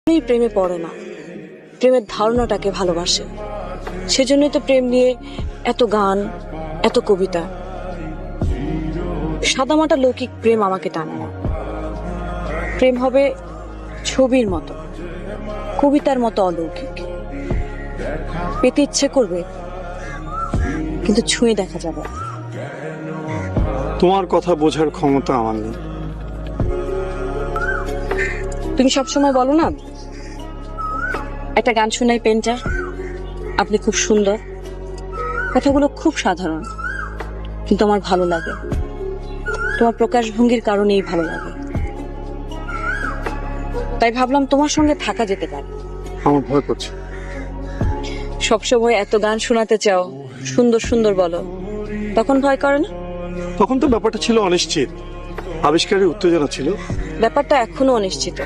প্রেমে পড়ে না, প্রেমের ধারণাটাকে ভালোবাসে। সেজন্যই তো প্রেম নিয়ে এত গান, এত কবিতা। সাদামাটা লৌকিক প্রেম আমাকে টানে না। প্রেম হবে ছবির মতো, কবিতার মতো অলৌকিক। পেতে ইচ্ছে করবে, কিন্তু ছুঁয়ে দেখা যাবে। তোমার কথা বোঝার ক্ষমতা আমার নেই। তুমি সবসময় বলো না, একটা গান শোনাই পেন্টার, আপনি খুব সুন্দর। কথাগুলো খুব সাধারণ, কিন্তু আমার ভালো লাগে। তোমার প্রকাশভঙ্গির কারণেই ভালো লাগে। তাই ভাবলাম তোমার সঙ্গে থাকা যেতে পারে। আমার ভয় করছে। সবসময় এত গান শোনাতে চাও, সুন্দর সুন্দর বলো, তখন ভয় করে না? তখন তো ব্যাপারটা ছিল অনিশ্চিত, আবিষ্কারের উত্তেজনা ছিল। ব্যাপারটা এখনো অনিশ্চিত।